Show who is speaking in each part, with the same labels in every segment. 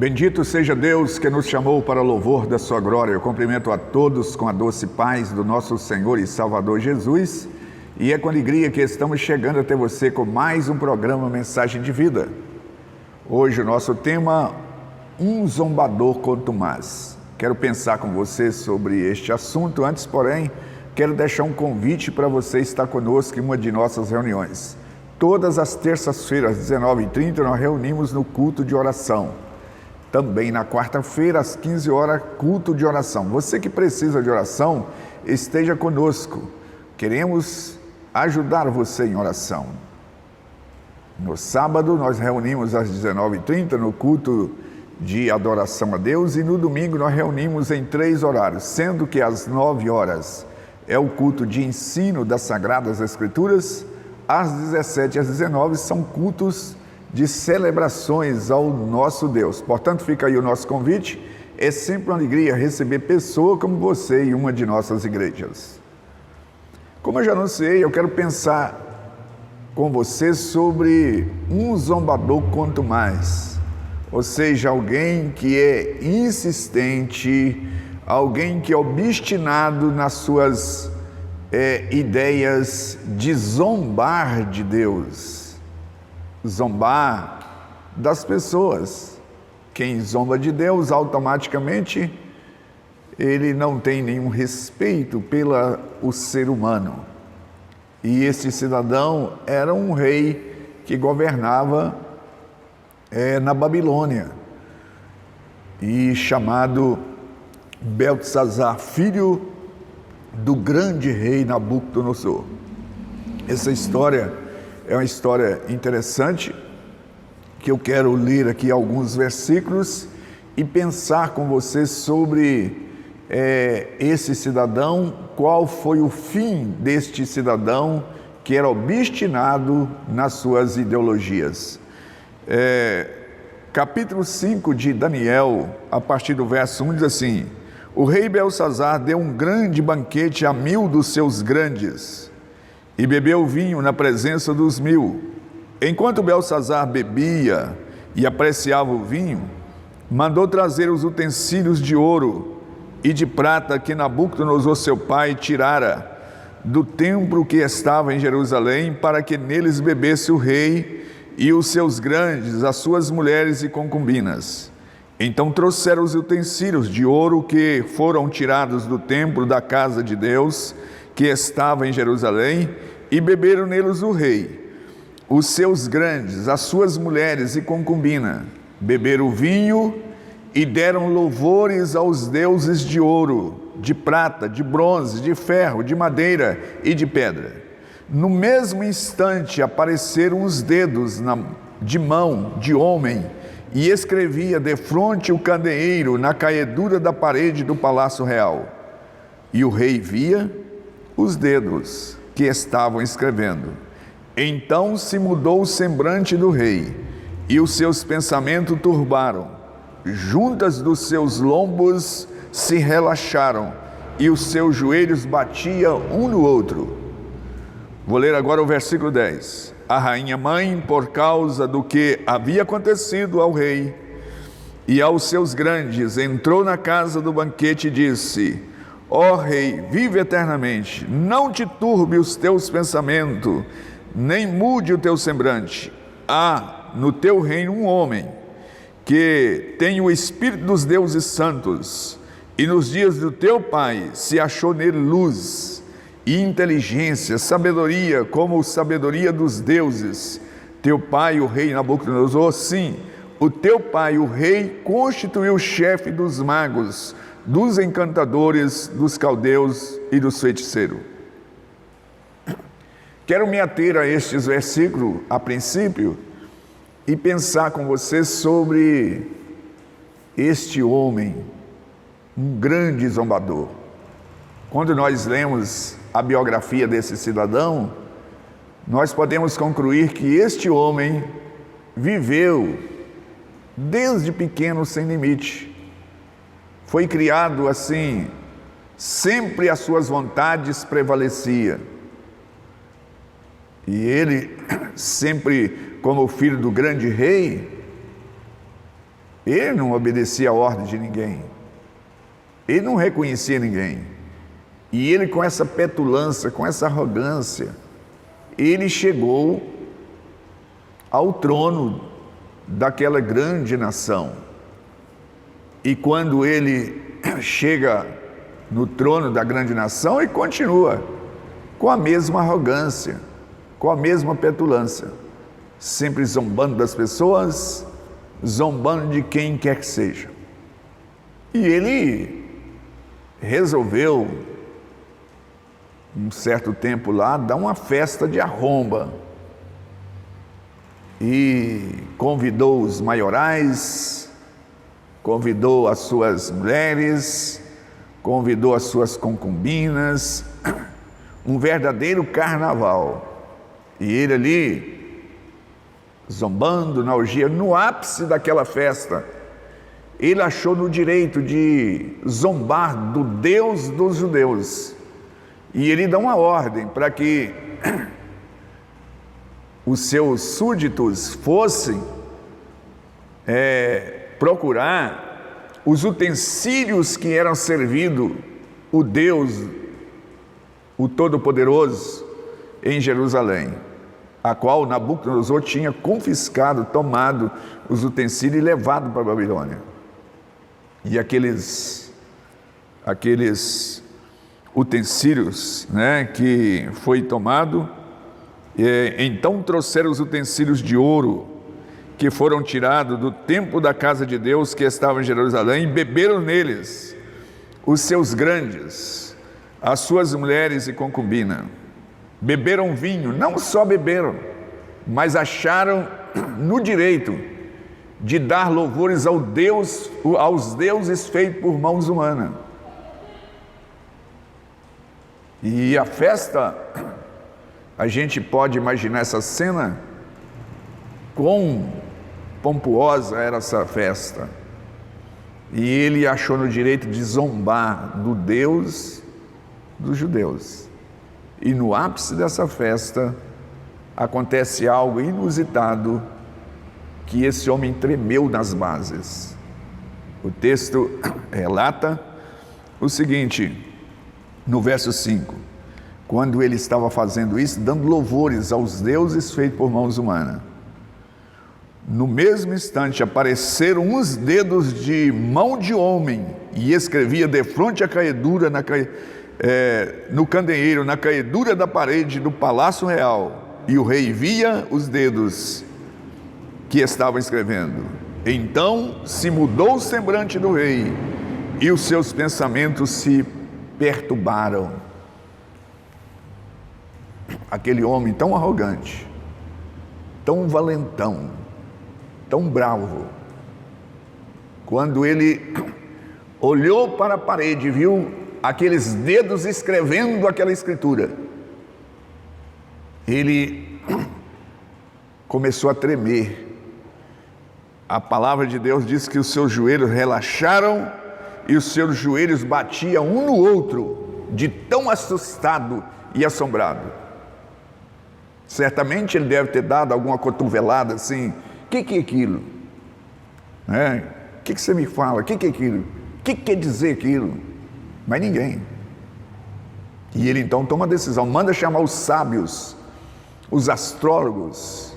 Speaker 1: Bendito seja Deus que nos chamou para louvor da sua glória. Eu cumprimento a todos com a doce paz do nosso Senhor e Salvador Jesus. E é com alegria que estamos chegando até você com mais um programa Mensagem de Vida. Hoje o nosso tema, um zombador contumaz. Quero pensar com você sobre este assunto. Antes, porém, quero deixar um convite para você estar conosco em uma de nossas reuniões. Todas as terças-feiras, às 19h30, nós reunimos no culto de oração. Também na quarta-feira, às 15 horas, culto de oração. Você que precisa de oração, esteja conosco. Queremos ajudar você em oração. No sábado, nós reunimos às 19h30 no culto de adoração a Deus, e no domingo nós reunimos em 3 horários, sendo que às 9 horas é o culto de ensino das Sagradas Escrituras, às 17 e às 19 são cultos de celebrações ao nosso Deus. Portanto, fica aí o nosso convite. É sempre uma alegria receber pessoa como você em uma de nossas igrejas. Como eu já anunciei, eu quero pensar com você sobre um zombador contumaz. Ou seja, alguém que é insistente, alguém que é obstinado nas suas ideias de zombar de Deus. Zombar das pessoas. Quem zomba de Deus, automaticamente, ele não tem nenhum respeito pelo ser humano. E esse cidadão era um rei que governava na Babilônia, e chamado Beltesazar, filho do grande rei Nabucodonosor. Essa história é uma história interessante, que eu quero ler aqui alguns versículos e pensar com você sobre esse cidadão, qual foi o fim deste cidadão que era obstinado nas suas ideologias. Capítulo 5 de Daniel, a partir do verso 1, diz assim: o rei Beltesazar deu um grande banquete a 1000 dos seus grandes, e bebeu vinho na presença dos 1000. Enquanto Beltesazar bebia e apreciava o vinho, mandou trazer os utensílios de ouro e de prata que Nabucodonosor seu pai tirara do templo que estava em Jerusalém, para que neles bebesse o rei e os seus grandes, as suas mulheres e concubinas. Então trouxeram os utensílios de ouro que foram tirados do templo da casa de Deus, que estava em Jerusalém, e beberam neles o rei, os seus grandes, as suas mulheres e concubina. Beberam vinho e deram louvores aos deuses de ouro, de prata, de bronze, de ferro, de madeira e de pedra. No mesmo instante apareceram os dedos de mão de homem, e escrevia defronte o candeeiro na caedura da parede do palácio real. E o rei via os dedos que estavam escrevendo. Então se mudou o semblante do rei, e os seus pensamentos turbaram. Juntas dos seus lombos se relaxaram, e os seus joelhos batiam um no outro. Vou ler agora o versículo 10. A rainha mãe, por causa do que havia acontecido ao rei e aos seus grandes, entrou na casa do banquete e disse: ó rei, vive eternamente, não te turbe os teus pensamentos, nem mude o teu semblante. Há no teu reino um homem que tem o espírito dos deuses santos, e nos dias do teu pai se achou nele luz e inteligência, sabedoria, como a sabedoria dos deuses. Teu pai, o rei Nabucodonosor, sim, o teu pai, o rei, constituiu o chefe dos magos, dos encantadores, dos caldeus e dos feiticeiros. Quero me ater a estes versículos a princípio e pensar com você sobre este homem, um grande zombador. Quando nós lemos a biografia desse cidadão, nós podemos concluir que este homem viveu desde pequeno sem limite. Foi criado assim, sempre as suas vontades prevaleciam. E ele, sempre como filho do grande rei, Ele não obedecia a ordem de ninguém. Ele não reconhecia ninguém. E ele, com essa petulância, com essa arrogância, ele chegou ao trono daquela grande nação. E quando ele chega no trono da grande nação, ele continua com a mesma arrogância, com a mesma petulância, sempre zombando das pessoas, zombando de quem quer que seja. E ele resolveu, um certo tempo lá, dar uma festa de arromba. E convidou os maiorais, convidou as suas mulheres, convidou as suas concubinas, um verdadeiro carnaval. E ele ali, zombando na orgia, no ápice daquela festa, ele achou no direito de zombar do Deus dos judeus. E ele dá uma ordem para que os seus súditos fossem procurar os utensílios que eram servidos o Deus, o Todo-Poderoso, em Jerusalém, a qual Nabucodonosor tinha confiscado, tomado os utensílios e levado para a Babilônia. E aqueles utensílios, que foi tomado, então trouxeram os utensílios de ouro que foram tirados do templo da casa de Deus que estava em Jerusalém, e beberam neles os seus grandes, as suas mulheres e concubina. Beberam vinho, não só beberam, mas acharam no direito de dar louvores aos deuses feitos por mãos humanas. E a festa, a gente pode imaginar essa cena, quão pomposa era essa festa. E ele achou no direito de zombar do Deus dos judeus. E no ápice dessa festa, acontece algo inusitado, que esse homem tremeu nas bases. O texto relata o seguinte, no verso 5, quando ele estava fazendo isso, dando louvores aos deuses feitos por mãos humanas, no mesmo instante apareceram uns dedos de mão de homem e escrevia defronte à caedura, no candeeiro, na caedura da parede do palácio real, e o rei via os dedos que estavam escrevendo. Então se mudou o semblante do rei e os seus pensamentos se perturbaram. Aquele homem tão arrogante, tão valentão, tão bravo, quando ele olhou para a parede e viu aqueles dedos escrevendo aquela escritura, ele começou a tremer. A palavra de Deus diz que os seus joelhos relaxaram e os seus joelhos batiam um no outro, de tão assustado e assombrado. Certamente ele deve ter dado alguma cotovelada assim, o que é aquilo? O que você me fala? O que é aquilo? O que quer dizer aquilo? Mas ninguém. E ele então toma a decisão, manda chamar os sábios, os astrólogos.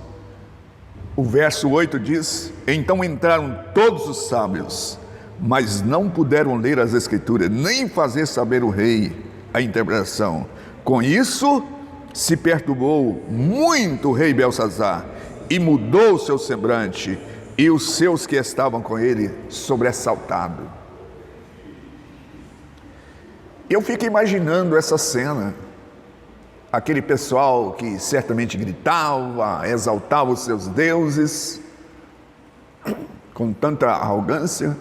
Speaker 1: O verso 8 diz, então entraram todos os sábios, mas não puderam ler as escrituras, nem fazer saber o rei a interpretação. Com isso, se perturbou muito o rei Belsazar, e mudou o seu semblante, e os seus que estavam com ele sobressaltado. Eu fico imaginando essa cena, aquele pessoal que certamente gritava, exaltava os seus deuses, com tanta arrogância,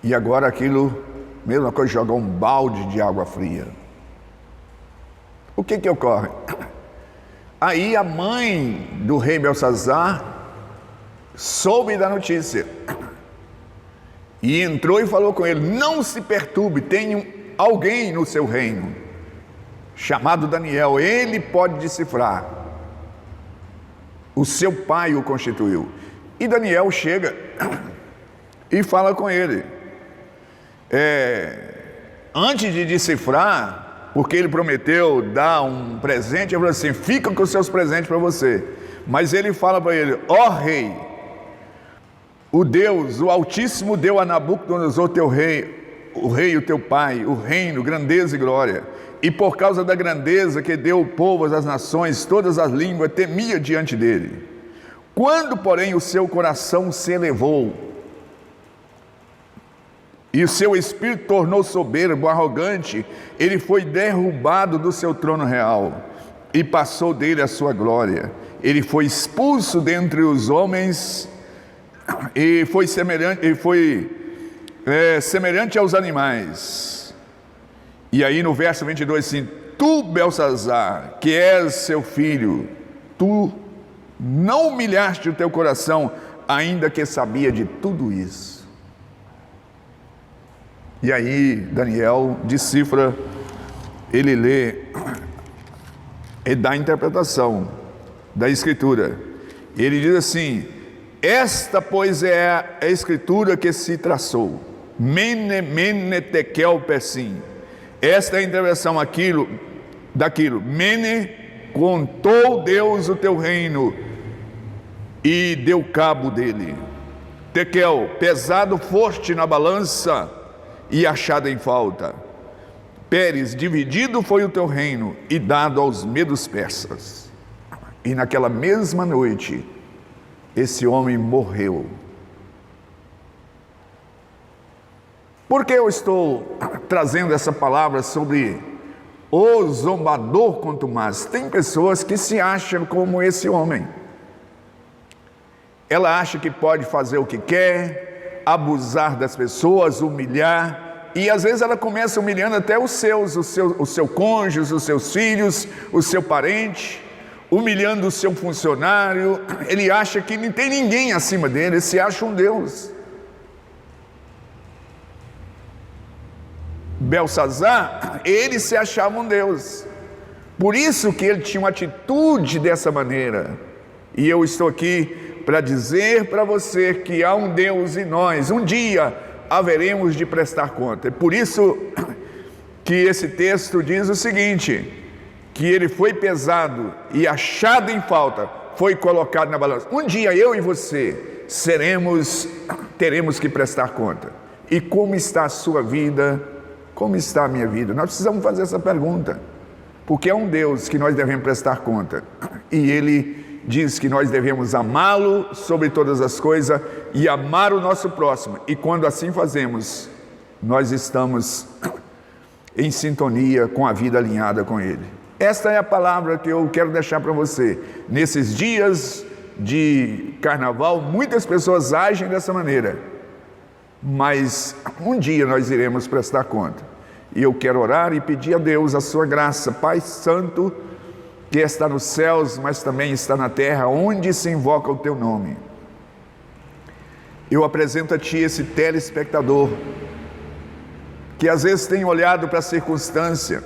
Speaker 1: e agora aquilo, mesma coisa, jogar um balde de água fria. O que ocorre? Aí a mãe do rei Belsazar soube da notícia e entrou e falou com ele, não se perturbe, tem alguém no seu reino chamado Daniel, ele pode decifrar. O seu pai o constituiu. E Daniel chega e fala com ele. Antes de decifrar, porque ele prometeu dar um presente, ele falou assim: fica com os seus presentes para você. Mas ele fala para ele: ó rei, o Deus, o Altíssimo deu a Nabucodonosor teu rei, o teu pai, o reino, grandeza e glória. E por causa da grandeza que deu o povo às nações, todas as línguas temia diante dele. Quando, porém, o seu coração se elevou e o seu espírito tornou soberbo, arrogante, ele foi derrubado do seu trono real e passou dele a sua glória. Ele foi expulso dentre os homens e foi semelhante aos animais. E aí no verso 22 assim: tu, Belsazar, que és seu filho, tu não humilhaste o teu coração, ainda que sabia de tudo isso. E aí Daniel decifra, ele lê e dá a interpretação da escritura. Ele diz assim: esta pois é a escritura que se traçou, mene tekel persim. Esta é a interpretação daquilo. Mene, contou Deus o teu reino e deu cabo dele. Tekel, pesado foste na balança e achado em falta. Pérez, dividido foi o teu reino e dado aos medos persas. E naquela mesma noite, esse homem morreu. Por que eu estou trazendo essa palavra sobre o zombador contumaz? Tem pessoas que se acham como esse homem. Ela acha que pode fazer o que quer, abusar das pessoas, humilhar, e às vezes ela começa humilhando até o seu cônjuge, os seus filhos, o seu parente, humilhando o seu funcionário. Ele acha que não tem ninguém acima dele, ele se acha um Deus. Belsazar, ele se achava um Deus, por isso que ele tinha uma atitude dessa maneira. E eu estou aqui para dizer para você que há um Deus e nós um dia haveremos de prestar conta. É por isso que esse texto diz o seguinte: que ele foi pesado e achado em falta, foi colocado na balança. Um dia eu e você teremos que prestar conta. E como está a sua vida? Como está a minha vida? Nós precisamos fazer essa pergunta, porque é um Deus que nós devemos prestar conta, e Ele diz que nós devemos amá-lo sobre todas as coisas e amar o nosso próximo, e quando assim fazemos, nós estamos em sintonia com a vida alinhada com Ele. Esta é a palavra que eu quero deixar para você. Nesses dias de carnaval, muitas pessoas agem dessa maneira, mas um dia nós iremos prestar conta. E eu quero orar e pedir a Deus a sua graça, Pai Santo, que está nos céus, mas também está na terra, onde se invoca o teu nome. Eu apresento a ti esse telespectador, que às vezes tem olhado para a circunstância,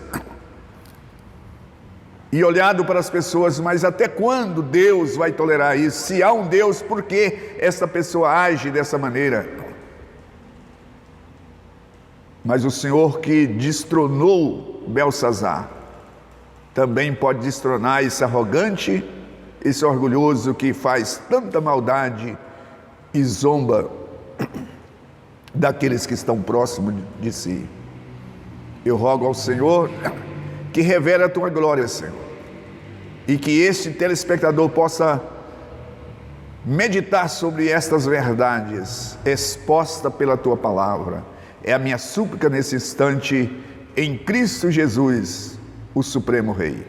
Speaker 1: e olhado para as pessoas, mas até quando Deus vai tolerar isso? Se há um Deus, por que essa pessoa age dessa maneira? Mas o Senhor que destronou Belsazar, também pode destronar esse arrogante, esse orgulhoso que faz tanta maldade e zomba daqueles que estão próximos de si. Eu rogo ao Senhor que revele a tua glória, Senhor, e que este telespectador possa meditar sobre estas verdades expostas pela tua palavra. É a minha súplica nesse instante, em Cristo Jesus, o Supremo Rei.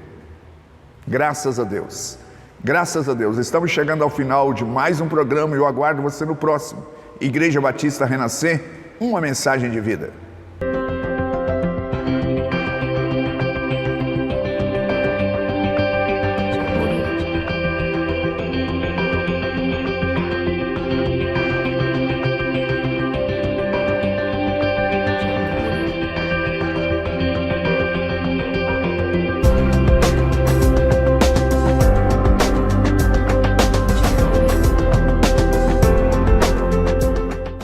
Speaker 1: Graças a Deus, graças a Deus. Estamos chegando ao final de mais um programa e eu aguardo você no próximo. Igreja Batista Renascer, uma mensagem de vida.